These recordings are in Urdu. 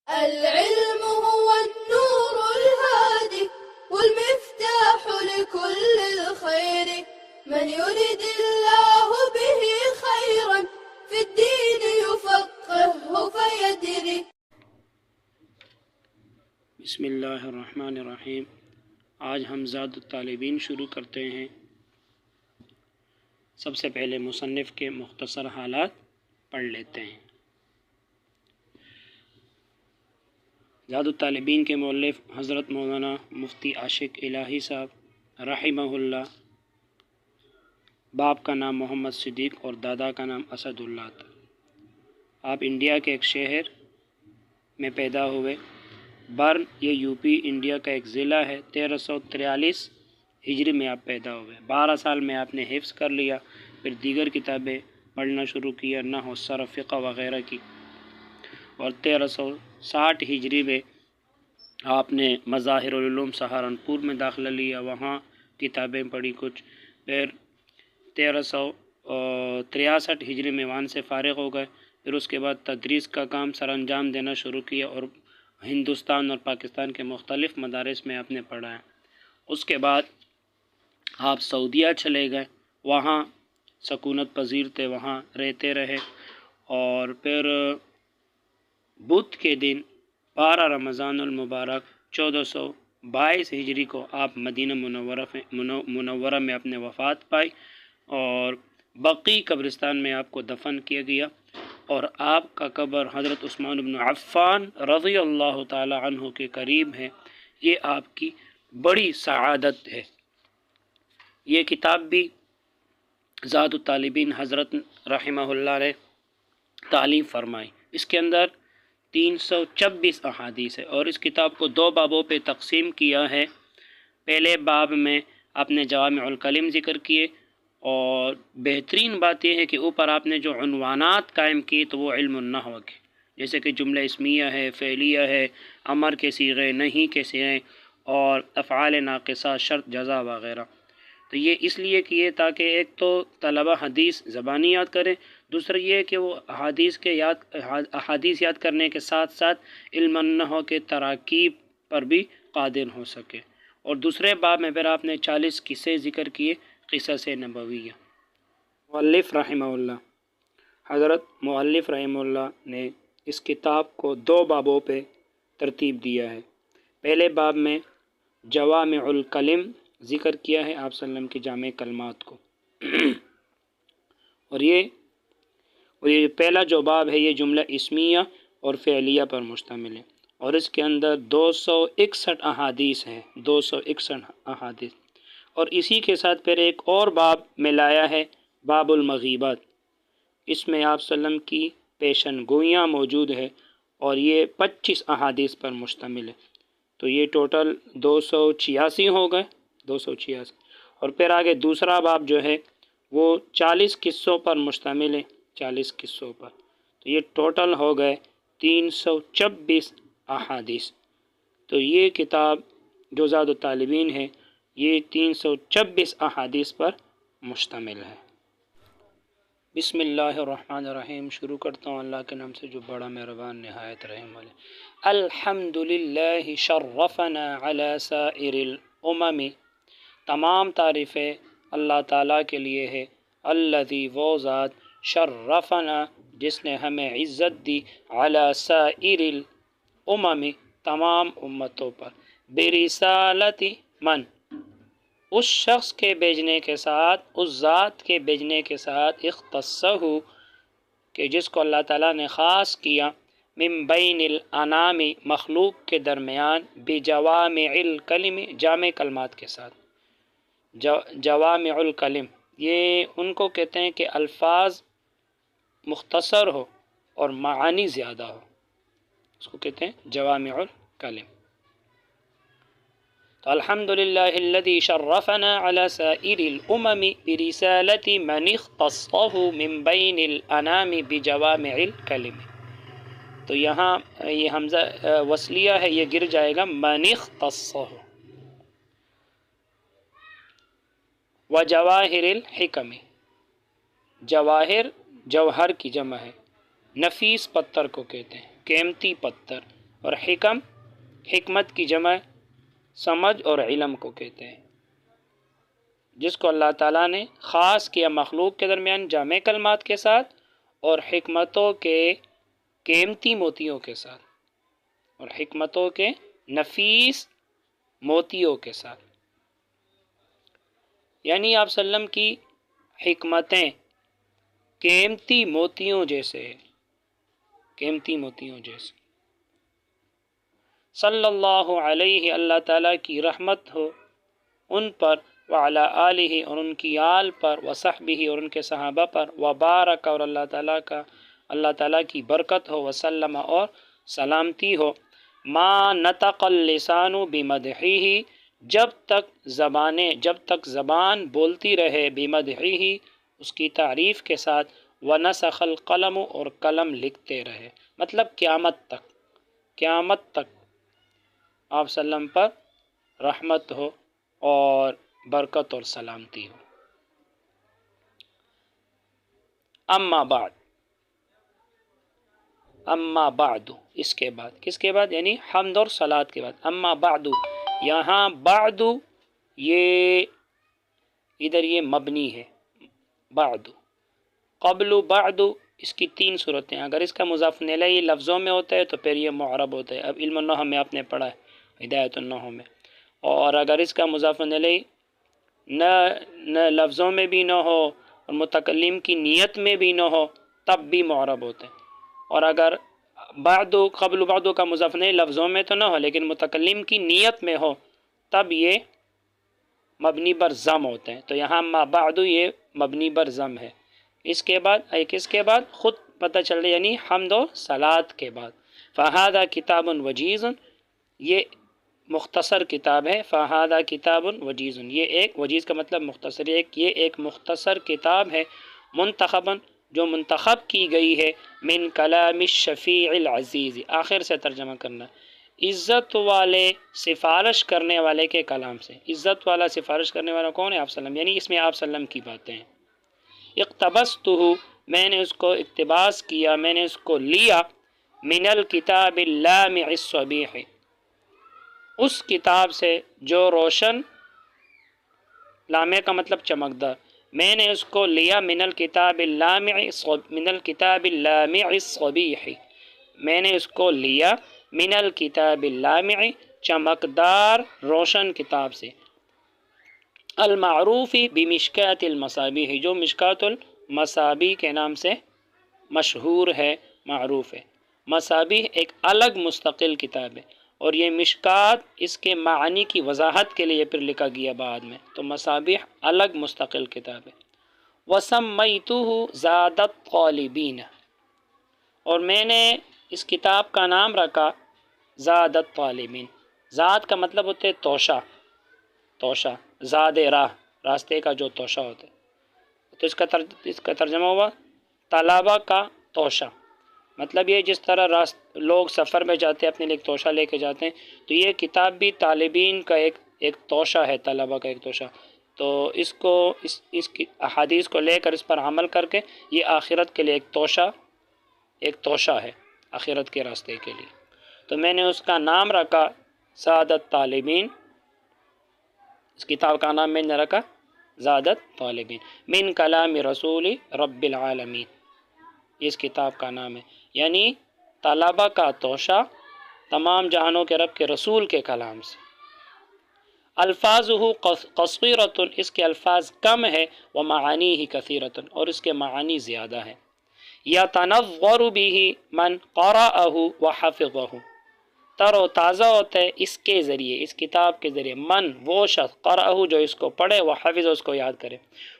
العلم هو النور الهادي والمفتاح لكل الخير من يرد الله به خيرا في الدين يفقهه فيدري. بسم اللہ الرحمن الرحیم۔ آج ہم زاد الطالبین شروع کرتے ہیں۔ سب سے پہلے مصنف کے مختصر حالات پڑھ لیتے ہیں۔ زاد الطالبین کے مؤلف حضرت مولانا مفتی عاشق الہی صاحب رحمہ اللہ، باپ کا نام محمد صدیق اور دادا کا نام اسد اللہ تھا۔ آپ انڈیا کے ایک شہر میں پیدا ہوئے۔ برن یہ یو پی انڈیا کا ایک ضلع ہے۔ 1343 ہجری میں آپ پیدا ہوئے۔ 12 سال میں آپ نے حفظ کر لیا، پھر دیگر کتابیں پڑھنا شروع کیا، نحو، صرف، فقہ وغیرہ کی، اور 1360 ہجری میں آپ نے مظاہر العلوم سہارنپور میں داخلہ لیا، وہاں کتابیں پڑھی کچھ، پھر 1363 ہجری میں وہاں سے فارغ ہو گئے۔ پھر اس کے بعد تدریس کا کام سر انجام دینا شروع کیا اور ہندوستان اور پاکستان کے مختلف مدارس میں آپ نے پڑھا ہے۔ اس کے بعد آپ سعودیہ چلے گئے، وہاں سکونت پذیر تھے، وہاں رہتے رہے، اور پھر بدھ کے دن 12 رمضان المبارک 1422 ہجری کو آپ مدینہ منورہ میں اپنے وفات پائی، اور بقی قبرستان میں آپ کو دفن کیا گیا، اور آپ کا قبر حضرت عثمان بن عفان رضی اللہ تعالی عنہ کے قریب ہے۔ یہ آپ کی بڑی سعادت ہے۔ یہ کتاب بھی زاد الطالبین حضرت رحمہ اللہ نے تعلیف فرمائی۔ اس کے اندر 326 احادیث ہے، اور اس کتاب کو 2 بابوں پہ تقسیم کیا ہے۔ پہلے باب میں آپ نے جوامع الکلم ذکر کیے، اور بہترین بات یہ ہے کہ اوپر آپ نے جو عنوانات قائم کی تو وہ علم النحو کے، جیسے کہ جملہ اسمیہ ہے، فعلیہ ہے، امر کے صیغے، نہیں کے صیغے، اور افعال ناقصہ، شرط، جزا وغیرہ۔ تو یہ اس لیے کیے تاکہ ایک تو طلبہ حدیث زبانی یاد کریں، دوسرا یہ کہ وہ احادیث یاد کرنے کے ساتھ ساتھ علم النحو کے تراکیب پر بھی قادر ہو سکے۔ اور دوسرے باب میں پھر آپ نے 40 قصے ذکر کیے، قصص نبویہ۔ مؤلف رحمہ اللہ، حضرت مؤلف رحمہ اللہ نے اس کتاب کو 2 بابوں پہ ترتیب دیا ہے۔ پہلے باب میں جوامع الکلم ذکر کیا ہے، آپ صلی اللہ علیہ وسلم کی جامع کلمات کو، اور یہ پہلا جو باب ہے یہ جملہ اسمیہ اور فعلیہ پر مشتمل ہے، اور اس کے اندر 261 احادیث ہیں، 261 احادیث۔ اور اسی کے ساتھ پھر ایک اور باب میں لایا ہے، باب المغیبات۔ اس میں آپ صلی اللہ علیہ وسلم کی پیشن گوئیاں موجود ہے، اور یہ 25 احادیث پر مشتمل ہے۔ تو یہ ٹوٹل 286 ہو گئے، 286۔ اور پھر آگے دوسرا باب جو ہے وہ 40 قصوں پر مشتمل ہے، 40 قصوں پر۔ تو یہ ٹوٹل ہو گئے 326 احادیث۔ تو یہ کتاب جو زاد الطالبین ہے یہ 326 احادیث پر مشتمل ہے۔ بسم اللہ الرحمن الرحیم۔ شروع کرتا ہوں اللہ کے نام سے جو بڑا مہربان نہایت رحم والے۔ الحمد للہ شرفنا علی سائر الامم، تمام تعریفیں اللہ تعالیٰ کے لیے ہے۔ الذی، وہ ذات، شرفنا، جس نے ہمیں عزت دی، علی سائر الامم، تمام امتوں پر، برسالت من، اس شخص کے بھیجنے کے ساتھ، اس ذات کے بھیجنے کے ساتھ، اختصہ، کہ جس کو اللہ تعالیٰ نے خاص کیا، من بین الانام، مخلوق کے درمیان، بجوامع الکلم، جامع کلمات کے ساتھ۔ جوامع الکلم یہ ان کو کہتے ہیں کہ الفاظ مختصر ہو اور معانی زیادہ ہو، اس کو کہتے ہیں جوامع الکلم۔ تو الحمدللہ الذی شرفنا علی سائر الامم برسالت من اختصہ من بین الانام بجوامع الکلم۔ تو یہاں یہ حمزہ وصلیہ ہے، یہ گر جائے گا، من اختصہ۔ وجواہر الحکم، جواہر جوہر کی جمع ہے، نفیس پتھر کو کہتے ہیں، قیمتی پتھر، اور حکم حکمت کی جمع سمجھ اور علم کو کہتے ہیں، جس کو اللہ تعالیٰ نے خاص کیا مخلوق کے درمیان جامع کلمات کے ساتھ اور حکمتوں کے قیمتی موتیوں کے ساتھ، اور حکمتوں کے نفیس موتیوں کے ساتھ، یعنی آپ صلی اللہ علیہ وسلم کی حکمتیں قیمتی موتیوں جیسے ہیں، قیمتی موتیوں جیسے۔ صلی اللہ علیہ، اللہ تعالیٰ کی رحمت ہو ان پر، وعلی آلہ اور ان کی آل پر، وصحبہ اور ان کے صحابہ پر، وبارک اور اللہ تعالیٰ کی برکت ہو، وسلم اور سلامتی ہو، ما نطق اللسان بمدحہ جب تک زبان بولتی رہے، بمدحہ اس کی تعریف کے ساتھ، ونسخ القلم اور قلم لکھتے رہے، مطلب قیامت تک آپ صلی اللہ علیہ وسلم پر رحمت ہو اور برکت اور سلامتی ہو۔ اما بعد اس کے بعد، کس کے بعد؟ یعنی حمد اور صلاۃ کے بعد۔ اما بعد، یہاں بعد یہ ادھر یہ مبنی ہے، بعد، قبل بعد اس کی 3 صورتیں، اگر اس کا مضاف الیہ لفظوں میں ہوتا ہے تو پھر یہ معرب ہوتا ہے، اب علم النحو میں آپ نے پڑھا ہے، ہدایت النحو میں، اور اگر اس کا مضاف الیہ نہ لفظوں میں بھی نہ ہو اور متکلم کی نیت میں بھی نہ ہو تب بھی معرب ہوتے ہیں، اور اگر بعد قبل بعد کا مضاف الیہ لفظوں میں تو نہ ہو لیکن متکلم کی نیت میں ہو تب یہ مبنی بر ضم ہوتے ہیں، تو یہاں ما بعد یہ مبنی بر ضم ہے۔ اس کے بعد کس کے بعد؟ خود پتہ چل رہا، یعنی حمد و صلاۃ کے بعد۔ فہذا کتاب وجیز، یہ مختصر کتاب ہے، فہذا کتاب وجیز، یہ ایک، وجیز کا مطلب مختصر، یہ ایک مختصر کتاب ہے، منتخباً جو منتخب کی گئی ہے، من کلام الشفیع العزیز، آخر سے ترجمہ کرنا، عزت والے سفارش کرنے والے کے کلام سے۔ عزت والا سفارش کرنے والا کون ہے؟ آپ صلی اللہ علیہ وسلم، یعنی اس میں آپ صلی اللہ علیہ وسلم کی باتیں ہیں۔ اقتبستہ، میں نے اس کو اقتباس کیا، میں نے اس کو لیا، من الکتاب اللامع الصبیح، اس کتاب سے جو روشن، لامع کا مطلب چمکدار، میں نے اس کو لیا من الکتاب اللامع الصبیح، میں نے اس کو لیا من الکتاب اللامع چمکدار روشن کتاب سے، المعروف بمشکات المصابیح، جو مشکات المصابیح کے نام سے مشہور ہے، معروف ہے۔ مصابیح ایک الگ مستقل کتاب ہے، اور یہ مشکات اس کے معنی کی وضاحت کے لیے پھر لکھا گیا بعد میں، تو مصابیح الگ مستقل کتاب ہے۔ وَسَمَّيْتُهُ زَادَ الطَّالِبِينَ، اور میں نے اس کتاب کا نام رکھا زاد الطالبین، زاد کا مطلب ہوتا ہے توشہ، زاد راہ، راستے کا جو توشہ ہوتا ہے، تو اس کا ترجمہ ہوا طلبہ کا توشہ، مطلب یہ جس طرح لوگ سفر میں جاتے ہیں اپنے لیے ایک توشہ لے کے جاتے ہیں، تو یہ کتاب بھی طالبین کا ایک توشہ ہے، طلبہ کا ایک توشہ، تو اس کی احادیث کو لے کر اس پر عمل کر کے یہ آخرت کے لیے ایک توشہ ہے، آخرت کے راستے کے لیے، تو میں نے اس کا نام رکھا سعادت طالبین، اس کتاب کا نام میں نے رکھا زادت طالبین، من کلام رسول رب العالمین، اس کتاب کا نام ہے، یعنی طلبہ کا توشہ تمام جہانوں کے رب کے رسول کے کلام سے۔ الفاظہ قصیرۃ، اس کے الفاظ کم ہے، ومعانیہ کثیرۃ، اور اس کے معانی زیادہ ہے۔ یتنور بہ من قرأہ وحفظہ، تر و تازہ ہوتا ہے اس کے ذریعے، اس کتاب کے ذریعے، من وہ شخص، قرأہ جو اس کو پڑھے، وحفظہ اس کو یاد کرے،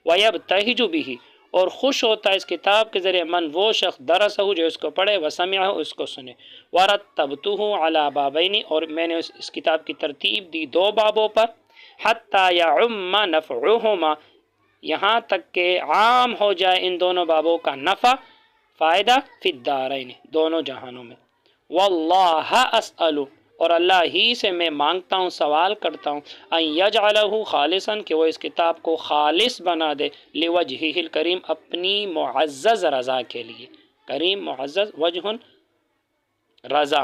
ویبتہج بہ اور خوش ہوتا ہے اس کتاب کے ذریعے، من وہ شخص، درسہ جو اس کو پڑھے، وسمعہ اس کو سنے، ورتبتہ علی بابین اور میں نے اس کتاب کی ترتیب دی 2 بابوں پر، حتی یعم نفعہما یہاں تک کہ عام ہو جائے ان دونوں بابوں کا نفع، فائدہ، فی الدارین دونوں جہانوں میں۔ واللہ اسأل اور اللہ ہی سے میں مانگتا ہوں، سوال کرتا ہوں، ان یجعلہ خالصا کہ وہ اس کتاب کو خالص بنا دے، لوجہہ الکریم اپنی معزز رضا کے لیے، کریم معزز، وجہ رضا،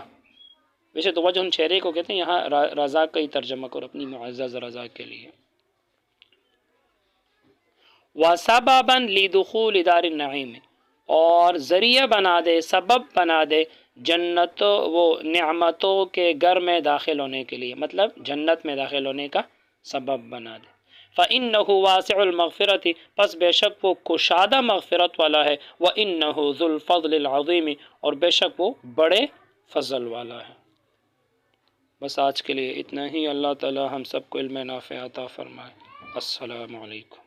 ویسے توجہ ان شعری کو کہتے ہیں، یہاں رضا کا ہی ترجمہ کرو اپنی معزز رضا کے لیے۔ وَسَبَبًا لِدُخُولِ دَارِ النَّعِيمِ، اور ذریعہ بنا دے، سبب بنا دے جنت وہ نعمتوں کے گھر میں داخل ہونے کے لیے، مطلب جنت میں داخل ہونے کا سبب بنا دے۔ فَإِنَّهُ وَاسِعُ الْمَغْفِرَةِ، پس بے شک وہ کشادہ مغفرت والا ہے، وَإِنَّهُ ذُو الْفَضْلِ الْعَظِيمِ، اور بے شک وہ بڑے فضل والا ہے۔ بس آج کے لیے اتنا ہی۔ اللہ تعالی ہم سب کو علم نافع عطا فرمائے۔ السلام علیکم۔